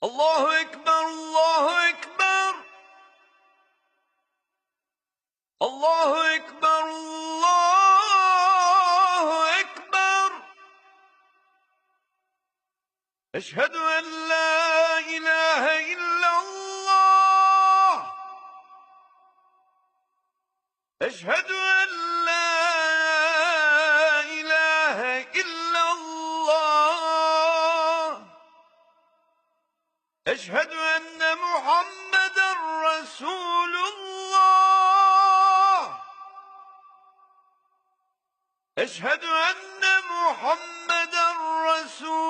الله أكبر الله أكبر الله أكبر الله أكبر. أشهد أن لا إله إلا الله. أشهد أن لا إله إلا الله. أشهد أن محمدًا رسول الله. أشهد أن محمدًا رسول